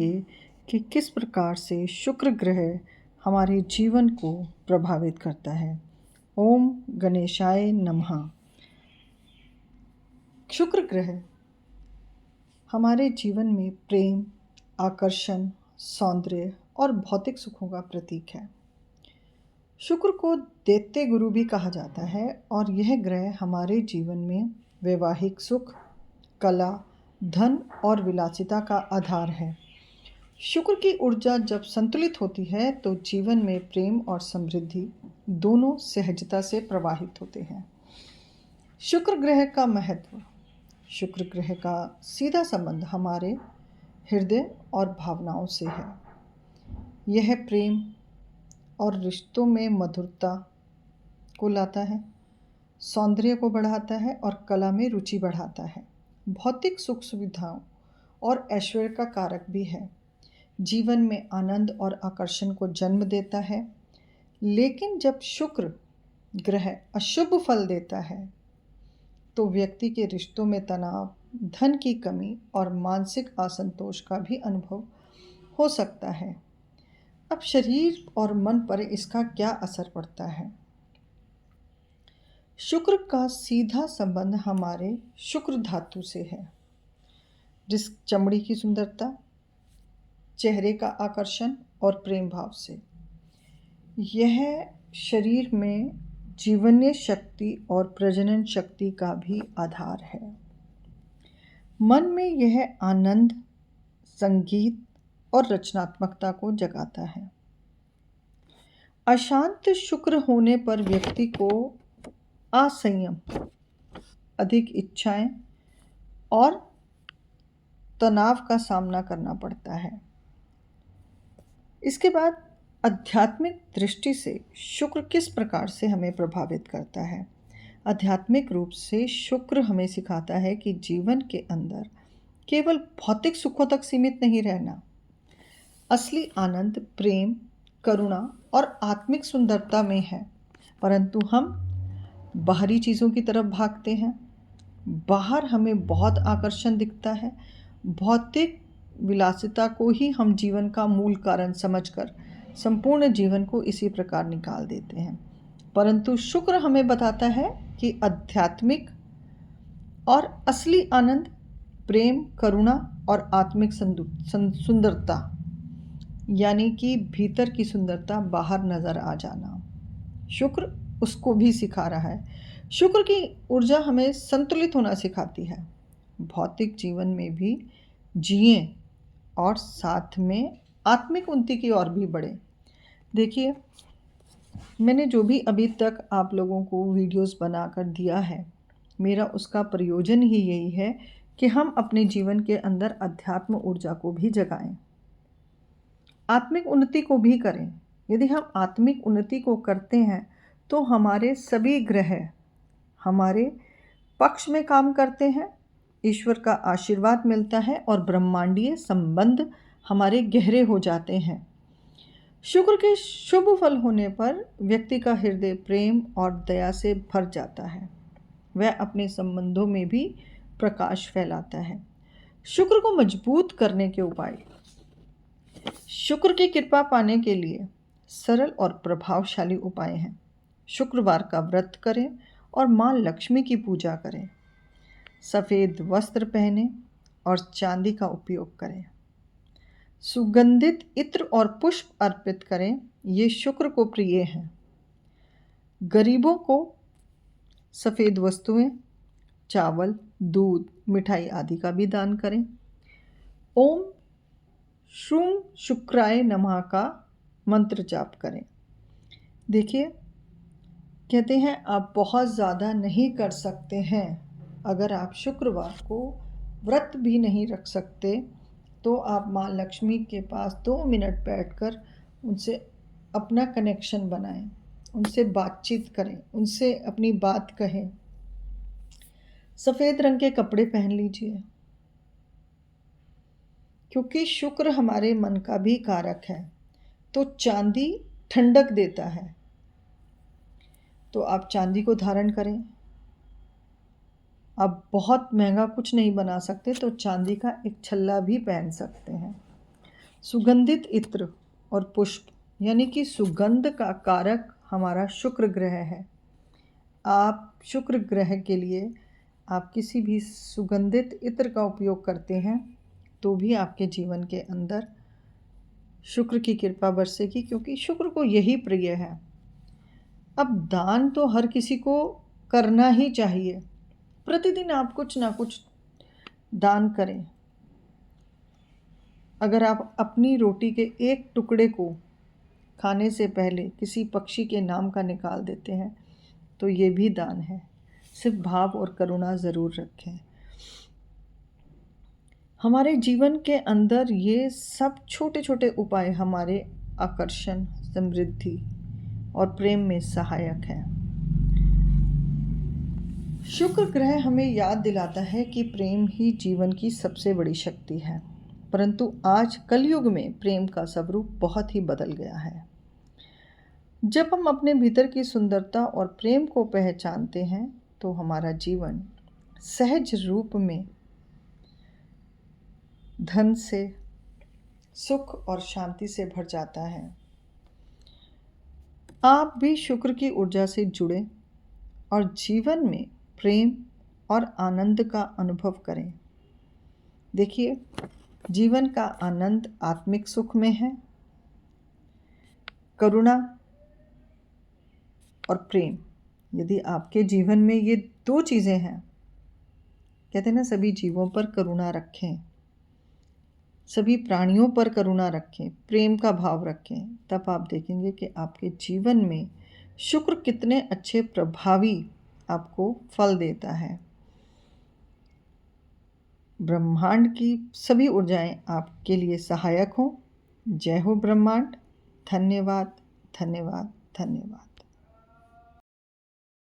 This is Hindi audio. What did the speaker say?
जानेंगे कि किस प्रकार से शुक्र ग्रह हमारे जीवन को प्रभावित करता है। ओम गणेशाय नमः। शुक्र ग्रह हमारे जीवन में प्रेम, आकर्षण, सौंदर्य और भौतिक सुखों का प्रतीक है। शुक्र को दैत्य गुरु भी कहा जाता है और यह ग्रह हमारे जीवन में वैवाहिक सुख, कला, धन और विलासिता का आधार है। शुक्र की ऊर्जा जब संतुलित होती है तो जीवन में प्रेम और समृद्धि दोनों सहजता से प्रवाहित होते हैं। शुक्र ग्रह का महत्व। शुक्र ग्रह का सीधा संबंध हमारे हृदय और भावनाओं से है। यह प्रेम और रिश्तों में मधुरता को लाता है, सौंदर्य को बढ़ाता है और कला में रुचि बढ़ाता है। भौतिक सुख सुविधाओं और ऐश्वर्य का कारक भी है। जीवन में आनंद और आकर्षण को जन्म देता है। लेकिन जब शुक्र ग्रह अशुभ फल देता है तो व्यक्ति के रिश्तों में तनाव, धन की कमी और मानसिक असंतोष का भी अनुभव हो सकता है। अब शरीर और मन पर इसका क्या असर पड़ता है? शुक्र का सीधा संबंध हमारे शुक्र धातु से है, जिस चमड़ी की सुंदरता, चेहरे का आकर्षण और प्रेम भाव से। यह शरीर में जीवनीय शक्ति और प्रजनन शक्ति का भी आधार है। मन में यह आनंद, संगीत और रचनात्मकता को जगाता है। अशांत शुक्र होने पर व्यक्ति को असंयम, अधिक इच्छाएं और तनाव का सामना करना पड़ता है। इसके बाद आध्यात्मिक दृष्टि से शुक्र किस प्रकार से हमें प्रभावित करता है? आध्यात्मिक रूप से शुक्र हमें सिखाता है कि जीवन के अंदर केवल भौतिक सुखों तक सीमित नहीं रहना। असली आनंद प्रेम, करुणा और आत्मिक सुंदरता में है, परंतु हम बाहरी चीज़ों की तरफ भागते हैं। बाहर हमें बहुत आकर्षण दिखता है। भौतिक विलासिता को ही हम जीवन का मूल कारण समझकर संपूर्ण जीवन को इसी प्रकार निकाल देते हैं। परंतु शुक्र हमें बताता है कि आध्यात्मिक और असली आनंद प्रेम, करुणा और आत्मिक सुंदरता, यानी कि भीतर की सुंदरता बाहर नजर आ जाना, शुक्र उसको भी सिखा रहा है। शुक्र की ऊर्जा हमें संतुलित होना सिखाती है। भौतिक जीवन में भी जिए और साथ में आत्मिक उन्नति की ओर भी बढ़े। देखिए, मैंने जो भी अभी तक आप लोगों को वीडियोस बनाकर दिया है, मेरा उसका प्रयोजन ही यही है कि हम अपने जीवन के अंदर अध्यात्म ऊर्जा को भी जगाएं, आत्मिक उन्नति को भी करें। यदि हम आत्मिक उन्नति को करते हैं तो हमारे सभी ग्रह हमारे पक्ष में काम करते हैं, ईश्वर का आशीर्वाद मिलता है और ब्रह्मांडीय संबंध हमारे गहरे हो जाते हैं। शुक्र के शुभ फल होने पर व्यक्ति का हृदय प्रेम और दया से भर जाता है। वह अपने संबंधों में भी प्रकाश फैलाता है। शुक्र को मजबूत करने के उपाय। शुक्र की कृपा पाने के लिए सरल और प्रभावशाली उपाय हैं। शुक्रवार का व्रत करें और माँ लक्ष्मी की पूजा करें। सफ़ेद वस्त्र पहनें और चांदी का उपयोग करें। सुगंधित इत्र और पुष्प अर्पित करें, ये शुक्र को प्रिय हैं। गरीबों को सफ़ेद वस्तुएं, चावल, दूध, मिठाई आदि का भी दान करें। ओम श्रूम शुक्राय नमः का मंत्र जाप करें। देखिए, कहते हैं आप बहुत ज़्यादा नहीं कर सकते हैं। अगर आप शुक्रवार को व्रत भी नहीं रख सकते तो आप माँ लक्ष्मी के पास 2 मिनट बैठकर उनसे अपना कनेक्शन बनाएं, उनसे बातचीत करें, उनसे अपनी बात कहें। सफ़ेद रंग के कपड़े पहन लीजिए, क्योंकि शुक्र हमारे मन का भी कारक है। तो चांदी ठंडक देता है, तो आप चांदी को धारण करें। आप बहुत महंगा कुछ नहीं बना सकते तो चांदी का एक छल्ला भी पहन सकते हैं। सुगंधित इत्र और पुष्प यानी कि सुगंध का कारक हमारा शुक्र ग्रह है। आप शुक्र ग्रह के लिए आप किसी भी सुगंधित इत्र का उपयोग करते हैं तो भी आपके जीवन के अंदर शुक्र की कृपा बरसेगी, क्योंकि शुक्र को यही प्रिय है। अब दान तो हर किसी को करना ही चाहिए। प्रतिदिन आप कुछ ना कुछ दान करें। अगर आप अपनी रोटी के एक टुकड़े को खाने से पहले किसी पक्षी के नाम का निकाल देते हैं तो ये भी दान है। सिर्फ भाव और करुणा ज़रूर रखें। हमारे जीवन के अंदर ये सब छोटे छोटे उपाय हमारे आकर्षण, समृद्धि और प्रेम में सहायक हैं। शुक्र ग्रह हमें याद दिलाता है कि प्रेम ही जीवन की सबसे बड़ी शक्ति है, परंतु आज कलयुग में प्रेम का स्वरूप बहुत ही बदल गया है। जब हम अपने भीतर की सुंदरता और प्रेम को पहचानते हैं तो हमारा जीवन सहज रूप में धन से, सुख और शांति से भर जाता है। आप भी शुक्र की ऊर्जा से जुड़े और जीवन में प्रेम और आनंद का अनुभव करें। देखिए, जीवन का आनंद आत्मिक सुख में है। करुणा और प्रेम, यदि आपके जीवन में ये दो चीज़ें हैं, कहते हैं ना, सभी जीवों पर करुणा रखें, सभी प्राणियों पर करुणा रखें, प्रेम का भाव रखें, तब आप देखेंगे कि आपके जीवन में शुक्र कितने अच्छे प्रभावी आपको फल देता है। ब्रह्मांड की सभी ऊर्जाएं आपके लिए सहायक हों। जय हो ब्रह्मांड। धन्यवाद, धन्यवाद, धन्यवाद।